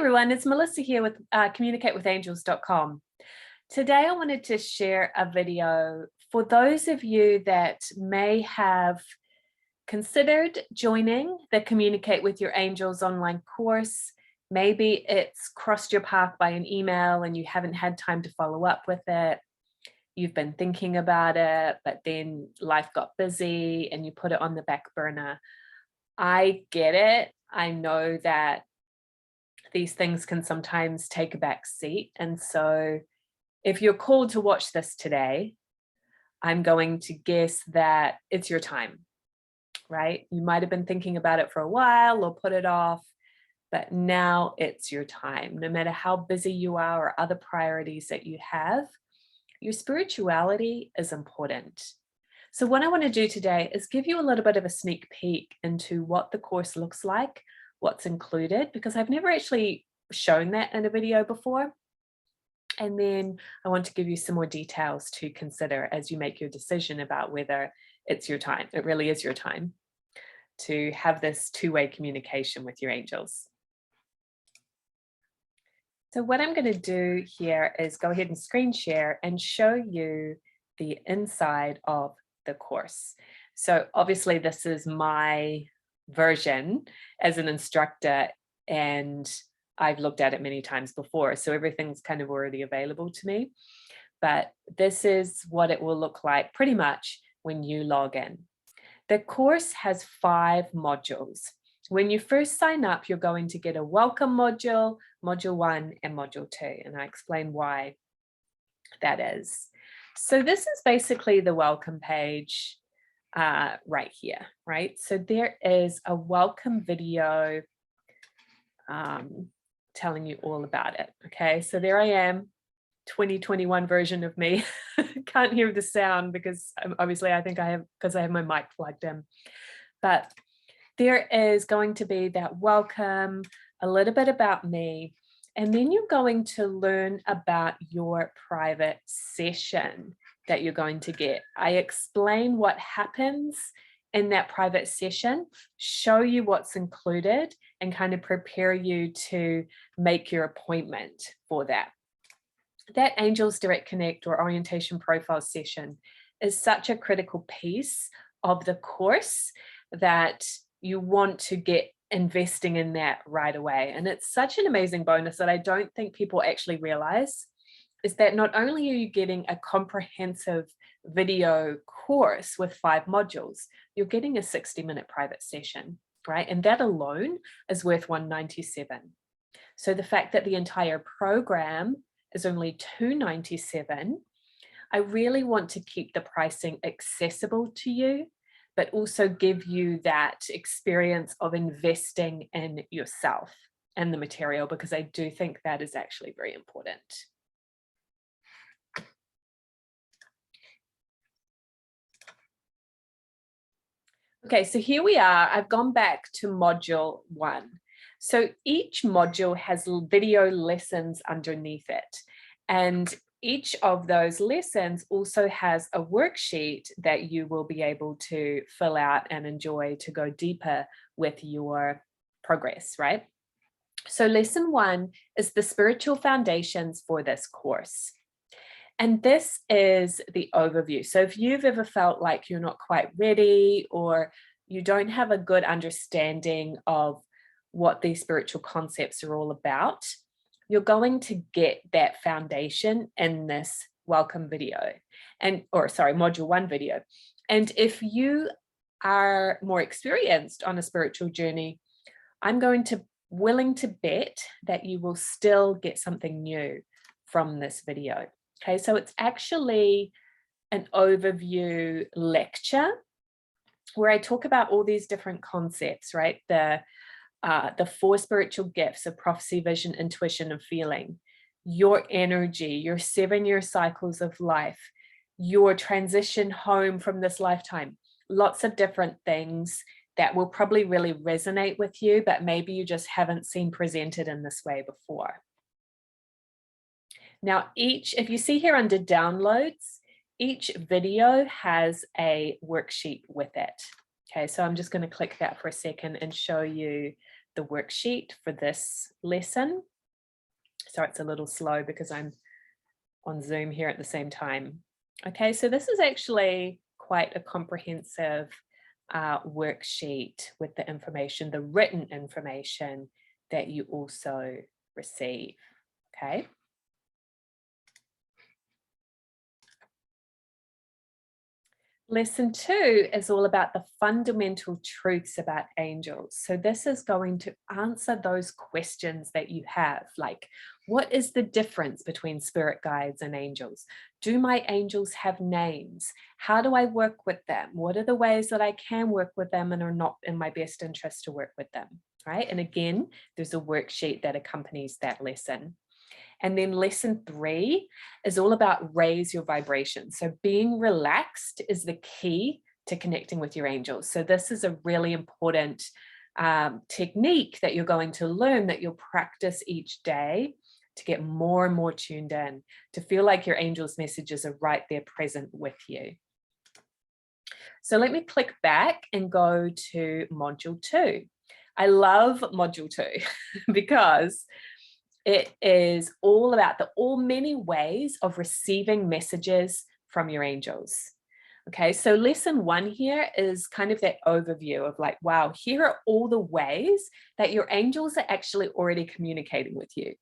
everyone, it's Melissa here with communicatewithangels.com. Today I wanted to share a video for those of you that may have considered joining the Communicate with Your Angels online course. Maybe it's crossed your path by an email and you haven't had time to follow up with it. You've been thinking about it, but then life got busy and you put it on the back burner. I get it. I know that these things can sometimes take a back seat. And so if you're called to watch this today, I'm going to guess that it's your time, right? You might have been thinking about it for a while or put it off, but now it's your time. No matter how busy you are or other priorities that you have, your spirituality is important. So what I want to do today is give you a little bit of a sneak peek into what the course looks like, what's included, because I've never actually shown that in a video before. And then I want to give you some more details to consider as you make your decision about whether it's your time. It really is your time to have this two-way communication with your angels. So what I'm going to do here is go ahead and screen share and show you the inside of the course. So obviously this is my version as an instructor, and I've looked at it many times before, so everything's kind of already available to me. But this is what it will look like pretty much when you log in. The course has 5 modules. When you first sign up, you're going to get a welcome module, module 1 and module 2, and I explain why that is. So this is basically the welcome page right here, right? So there is a welcome video telling you all about it. Okay, so there I am, 2021 version of me. Can't hear the sound because obviously I think I have my mic plugged in. But there is going to be that welcome, a little bit about me, and then you're going to learn about your private session that you're going to get. I explain what happens in that private session, show you what's included, and kind of prepare you to make your appointment for that. That Angels Direct Connect or Orientation Profile session is such a critical piece of the course that you want to get investing in that right away. And it's such an amazing bonus that I don't think people actually realize is that not only are you getting a comprehensive video course with 5 modules, you're getting a 60-minute private session, right? And that alone is worth $197. So the fact that the entire program is only $297, I really want to keep the pricing accessible to you, but also give you that experience of investing in yourself and the material, because I do think that is actually very important. Okay, so here we are. I've gone back to module 1. So each module has video lessons underneath it. And each of those lessons also has a worksheet that you will be able to fill out and enjoy to go deeper with your progress, right? So lesson 1 is the spiritual foundations for this course. And this is the overview. So if you've ever felt like you're not quite ready or you don't have a good understanding of what these spiritual concepts are all about, you're going to get that foundation in this welcome video module 1 video. And if you are more experienced on a spiritual journey, I'm willing to bet that you will still get something new from this video. Okay, so it's actually an overview lecture where I talk about all these different concepts, right? The 4 spiritual gifts of prophecy, vision, intuition, and feeling, your energy, your 7-year cycles of life, your transition home from this lifetime, lots of different things that will probably really resonate with you, but maybe you just haven't seen presented in this way before. Now, if you see here under downloads, each video has a worksheet with it. Okay, so I'm just going to click that for a second and show you the worksheet for this lesson. So it's a little slow because I'm on Zoom here at the same time. Okay, so this is actually quite a comprehensive worksheet with the information, the written information that you also receive. Okay. Lesson 2 is all about the fundamental truths about angels. So this is going to answer those questions that you have, like, what is the difference between spirit guides and angels? Do my angels have names? How do I work with them? What are the ways that I can work with them and are not in my best interest to work with them, right? And again, there's a worksheet that accompanies that lesson. And then lesson 3 is all about raise your vibration. So being relaxed is the key to connecting with your angels. So this is a really important technique that you're going to learn, that you'll practice each day to get more and more tuned in, to feel like your angels' messages are right there present with you. So let me click back and go to module 2. I love module 2 because it is all about the many ways of receiving messages from your angels. Okay, so lesson 1 here is kind of that overview of like, wow, here are all the ways that your angels are actually already communicating with you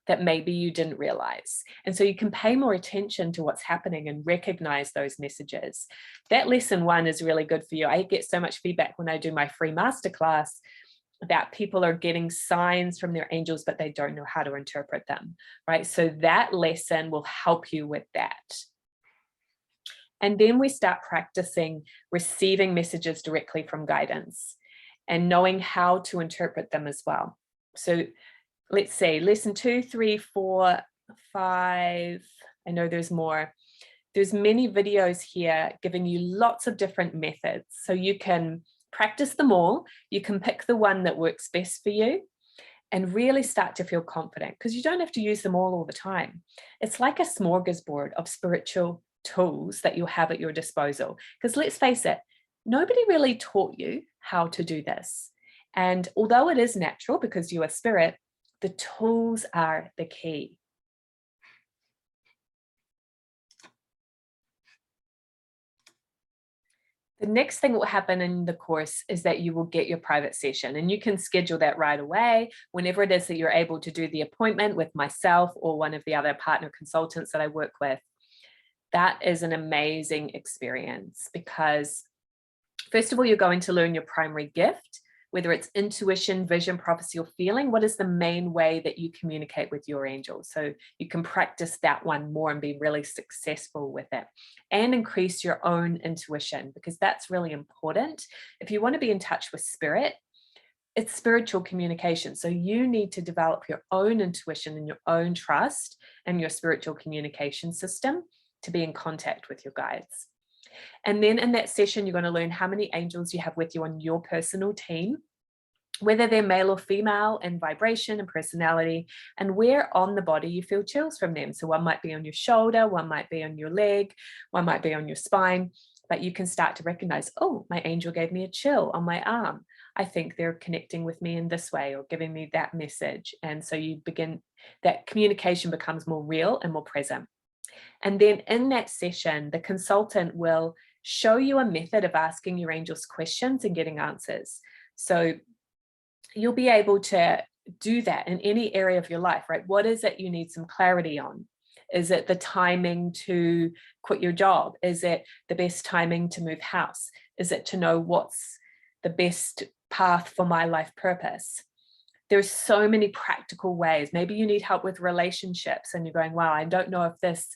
that maybe you didn't realize. And so you can pay more attention to what's happening and recognize those messages. That lesson 1 is really good for you. I get so much feedback when I do my free masterclass that people are getting signs from their angels, but they don't know how to interpret them, right? So that lesson will help you with that. And then we start practicing receiving messages directly from guidance and knowing how to interpret them as well. So let's see, lesson 2, 3, 4, 5, I know there's more. There's many videos here giving you lots of different methods. So you can practice them all. You can pick the one that works best for you and really start to feel confident, because you don't have to use them all the time. It's like a smorgasbord of spiritual tools that you have at your disposal. Because let's face it, nobody really taught you how to do this. And although it is natural because you are spirit, the tools are the key. The next thing that will happen in the course is that you will get your private session, and you can schedule that right away whenever it is that you're able to do the appointment with myself or one of the other partner consultants that I work with. That is an amazing experience because, first of all, you're going to learn your primary gift, whether it's intuition, vision, prophecy, or feeling. What is the main way that you communicate with your angels? So you can practice that one more and be really successful with it, and increase your own intuition, because that's really important. If you want to be in touch with spirit, it's spiritual communication. So you need to develop your own intuition and your own trust and your spiritual communication system to be in contact with your guides. And then in that session, you're going to learn how many angels you have with you on your personal team, whether they're male or female in vibration and personality, and where on the body you feel chills from them. So one might be on your shoulder, one might be on your leg, one might be on your spine, but you can start to recognize, oh, my angel gave me a chill on my arm. I think they're connecting with me in this way or giving me that message. And so you begin, that communication becomes more real and more present. And then in that session, the consultant will show you a method of asking your angels questions and getting answers. So you'll be able to do that in any area of your life, right? What is it you need some clarity on? Is it the timing to quit your job? Is it the best timing to move house? Is it to know what's the best path for my life purpose? There's so many practical ways. Maybe you need help with relationships and you're going, wow, I don't know if this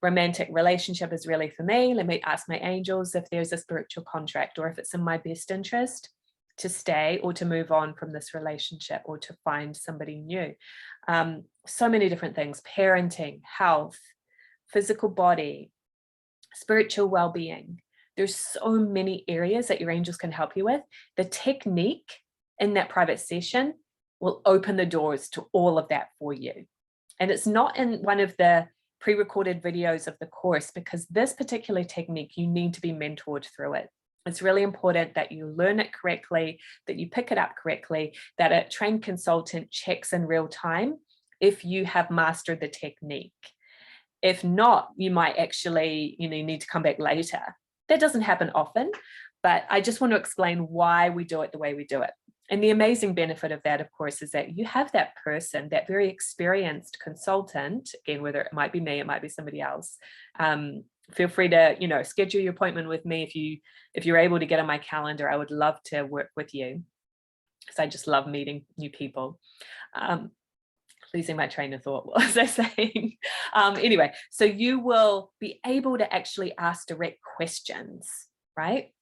romantic relationship is really for me. Let me ask my angels if there's a spiritual contract or if it's in my best interest to stay or to move on from this relationship or to find somebody new. So many different things: parenting, health, physical body, spiritual well-being. There's so many areas that your angels can help you with. The technique in that private session will open the doors to all of that for you. And it's not in one of the pre-recorded videos of the course, because this particular technique, you need to be mentored through it. It's really important that you learn it correctly, that you pick it up correctly, that a trained consultant checks in real time if you have mastered the technique. If not, you might actually, need to come back later. That doesn't happen often, but I just want to explain why we do it the way we do it. And the amazing benefit of that, of course, is that you have that person, that very experienced consultant, again, whether it might be me, it might be somebody else. Feel free to, schedule your appointment with me if you're able to get on my calendar. I would love to work with you because I just love meeting new people. Losing my train of thought, what was I saying? Anyway, so you will be able to actually ask direct questions, right?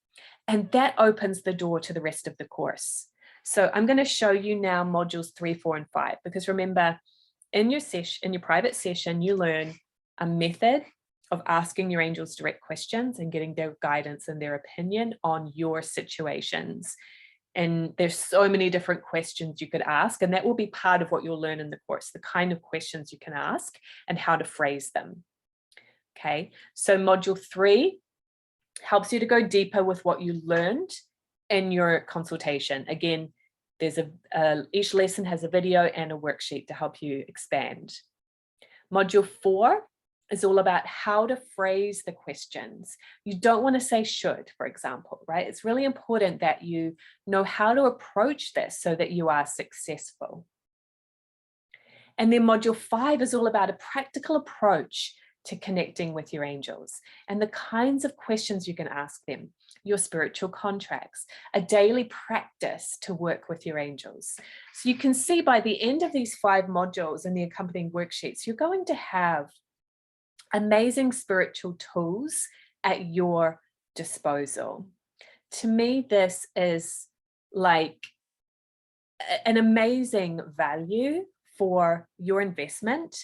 And that opens the door to the rest of the course. So I'm going to show you now modules 3, 4, and 5, because remember, in your private session, you learn a method of asking your angels direct questions and getting their guidance and their opinion on your situations. And there's so many different questions you could ask, and that will be part of what you'll learn in the course, the kind of questions you can ask and how to phrase them. Okay, so module 3 helps you to go deeper with what you learned in your consultation. Again, there's each lesson has a video and a worksheet to help you expand. Module 4 is all about how to phrase the questions. You don't want to say should, for example, right? It's really important that you know how to approach this so that you are successful. And then module 5 is all about a practical approach to connecting with your angels and the kinds of questions you can ask them, your spiritual contracts, a daily practice to work with your angels. So you can see by the end of these 5 modules and the accompanying worksheets, you're going to have amazing spiritual tools at your disposal. To me, this is like an amazing value for your investment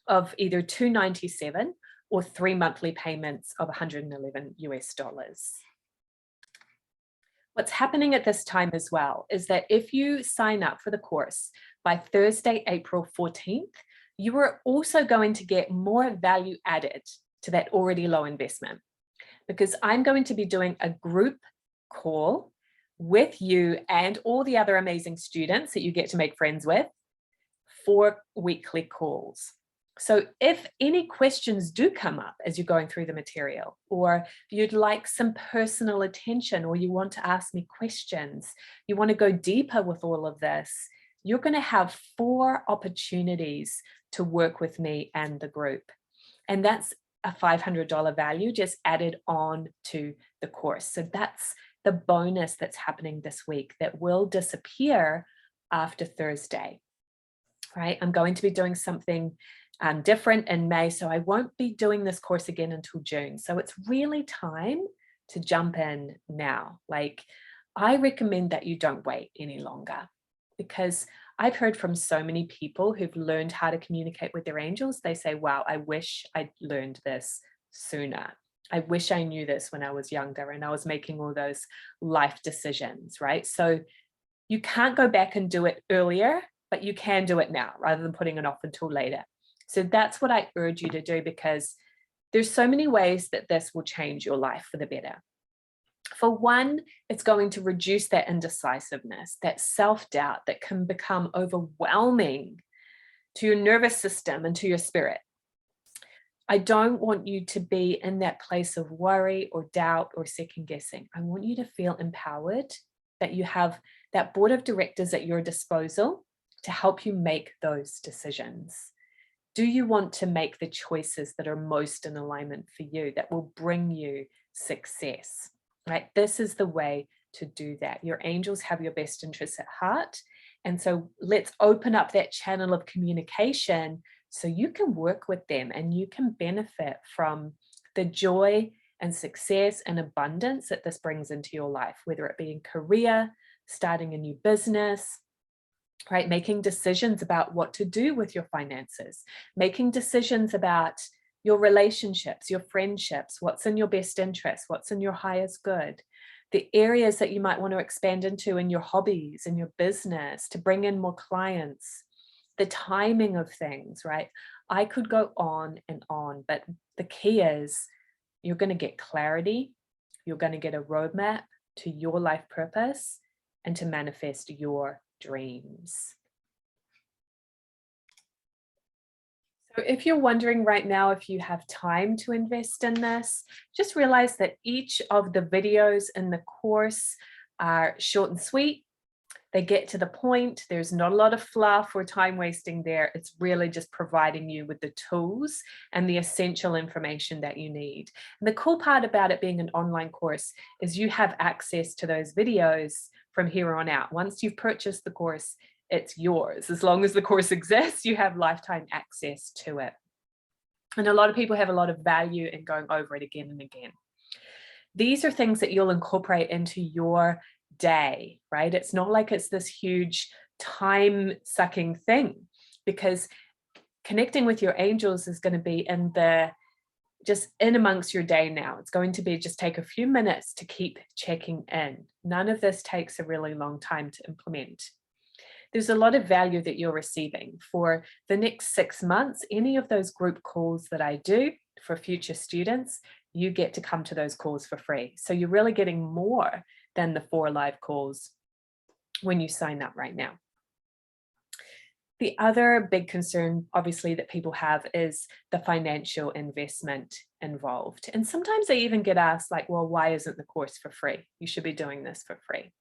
of either $297 or 3 monthly payments of $111 US. What's happening at this time as well is that if you sign up for the course by Thursday, April 14th, you are also going to get more value added to that already low investment, because I'm going to be doing a group call with you and all the other amazing students that you get to make friends with, 4 weekly calls. So if any questions do come up as you're going through the material, or you'd like some personal attention, or you want to ask me questions, you want to go deeper with all of this, you're going to have 4 opportunities to work with me and the group. And that's a $500 value just added on to the course. So that's the bonus that's happening this week that will disappear after Thursday, right? I'm going to be doing something different in May, so I won't be doing this course again until June. So it's really time to jump in now. Like, I recommend that you don't wait any longer, because I've heard from so many people who've learned how to communicate with their angels. They say, wow, I wish I'd learned this sooner. I wish I knew this when I was younger and I was making all those life decisions, right? So you can't go back and do it earlier, but you can do it now rather than putting it off until later. So that's what I urge you to do, because there's so many ways that this will change your life for the better. For one, it's going to reduce that indecisiveness, that self-doubt that can become overwhelming to your nervous system and to your spirit. I don't want you to be in that place of worry or doubt or second guessing. I want you to feel empowered, that you have that board of directors at your disposal to help you make those decisions. Do you want to make the choices that are most in alignment for you, that will bring you success? Right? This is the way to do that. Your angels have your best interests at heart. And so let's open up that channel of communication so you can work with them and you can benefit from the joy and success and abundance that this brings into your life, whether it be in career, starting a new business, right? Making decisions about what to do with your finances, making decisions about your relationships, your friendships, what's in your best interest, what's in your highest good, the areas that you might want to expand into in your hobbies, in your business, to bring in more clients, the timing of things, right? I could go on and on, but the key is you're going to get clarity, you're going to get a roadmap to your life purpose and to manifest your dreams. So if you're wondering right now if you have time to invest in this, just realize that each of the videos in the course are short and sweet. They get to the point. There's not a lot of fluff or time wasting there. It's really just providing you with the tools and the essential information that you need. And the cool part about it being an online course is you have access to those videos from here on out. Once you've purchased the course, it's yours. As long as the course exists, you have lifetime access to it. And a lot of people have a lot of value in going over it again and again. These are things that you'll incorporate into your day, right? It's not like it's this huge time-sucking thing, because connecting with your angels is going to be just in amongst your day now. It's going to be just take a few minutes to keep checking in. None of this takes a really long time to implement. There's a lot of value that you're receiving. For the next 6 months, any of those group calls that I do for future students, you get to come to those calls for free. So you're really getting more than the 4 live calls when you sign up right now. The other big concern, obviously, that people have is the financial investment involved. And sometimes they even get asked, like, well, why isn't the course for free? You should be doing this for free.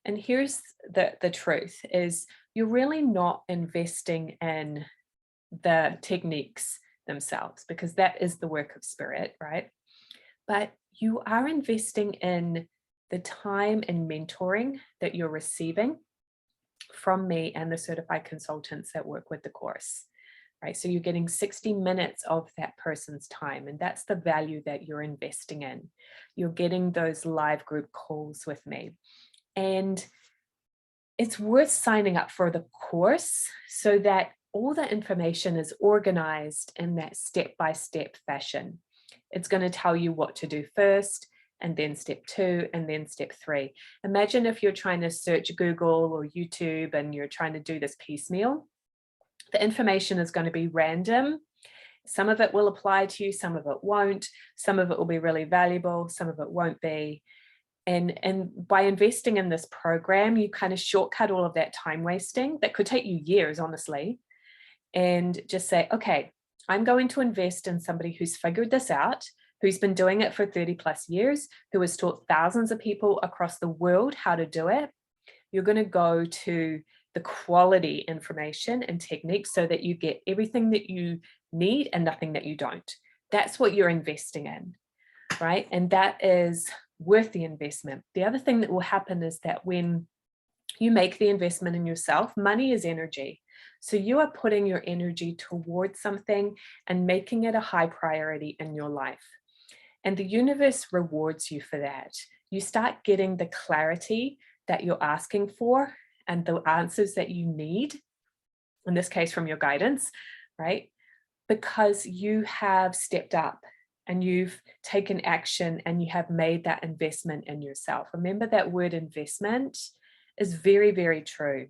And here's the truth is you're really not investing in the techniques themselves, because that is the work of spirit, right? But you are investing in the time and mentoring that you're receiving from me and the certified consultants that work with the course, right? So you're getting 60 minutes of that person's time, and that's the value that you're investing in. You're getting those live group calls with me. And it's worth signing up for the course so that all the information is organized in that step-by-step fashion. It's going to tell you what to do first, and then step 2, and then step 3. Imagine if you're trying to search Google or YouTube and you're trying to do this piecemeal. The information is going to be random. Some of it will apply to you, some of it won't. Some of it will be really valuable, some of it won't be. And by investing in this program, you kind of shortcut all of that time wasting that could take you years, honestly, and just say, okay, I'm going to invest in somebody who's figured this out, who's been doing it for 30 plus years, who has taught thousands of people across the world how to do it. You're going to go to the quality information and techniques so that you get everything that you need and nothing that you don't. That's what you're investing in, right? And that is worth the investment. The other thing that will happen is that when you make the investment in yourself, money is energy. So you are putting your energy towards something and making it a high priority in your life. And the universe rewards you for that. You start getting the clarity that you're asking for and the answers that you need, in this case from your guidance, right? Because you have stepped up and you've taken action and you have made that investment in yourself. Remember, that word investment is very, very true.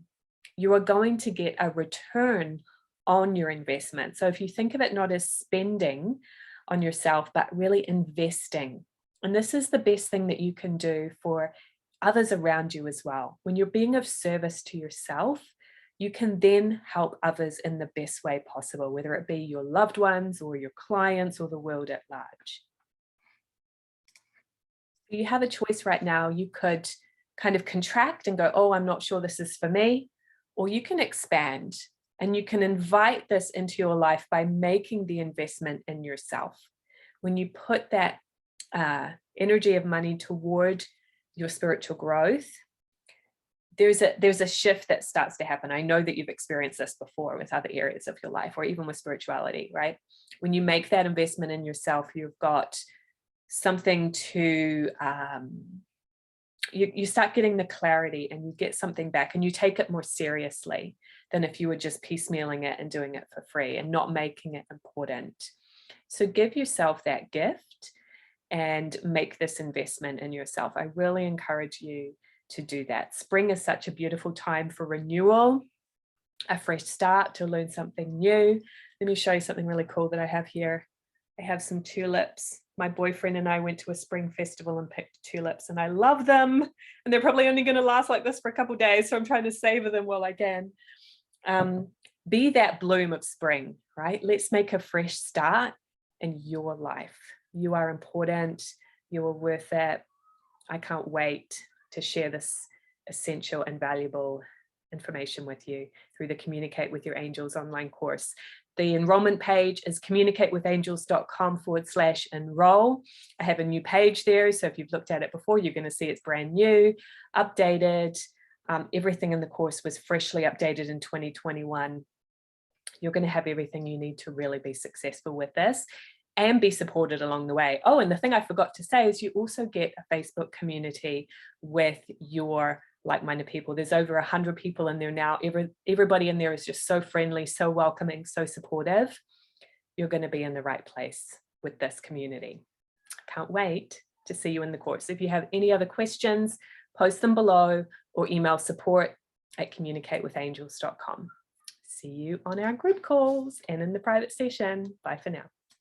You are going to get a return on your investment. So if you think of it not as spending on yourself, but really investing, and this is the best thing that you can do for others around you as well. When you're being of service to yourself, you can then help others in the best way possible, whether it be your loved ones or your clients or the world at large. You have a choice right now. You could kind of contract and go, oh, I'm not sure this is for me. Or you can expand and you can invite this into your life by making the investment in yourself. When you put that energy of money toward your spiritual growth, there's a shift that starts to happen. I know that you've experienced this before with other areas of your life, or even with spirituality, right? When you make that investment in yourself, you've got something to, you start getting the clarity and you get something back and you take it more seriously than if you were just piecemealing it and doing it for free and not making it important. So give yourself that gift and make this investment in yourself. I really encourage you to do that. Spring is such a beautiful time for renewal, a fresh start, to learn something new. Let me show you something really cool that I have here. I have some tulips. My boyfriend and I went to a spring festival and picked tulips, and I love them. And they're probably only going to last like this for a couple of days, so I'm trying to savor them while I can. be that bloom of spring, right? Let's make a fresh start in your life. You are important. You are worth it. I can't wait to share this essential and valuable information with you through the Communicate with Your Angels online course. The enrollment page is communicatewithangels.com/enroll. I have a new page there. So if you've looked at it before, you're going to see it's brand new, updated. Everything in the course was freshly updated in 2021. You're going to have everything you need to really be successful with this and be supported along the way. Oh, and the thing I forgot to say is you also get a Facebook community with your like-minded people. There's over 100 people in there now. Everybody in there is just so friendly, so welcoming, so supportive. You're going to be in the right place with this community. I can't wait to see you in the course. If you have any other questions, post them below or email support@communicatewithangels.com. See you on our group calls and in the private session. Bye for now.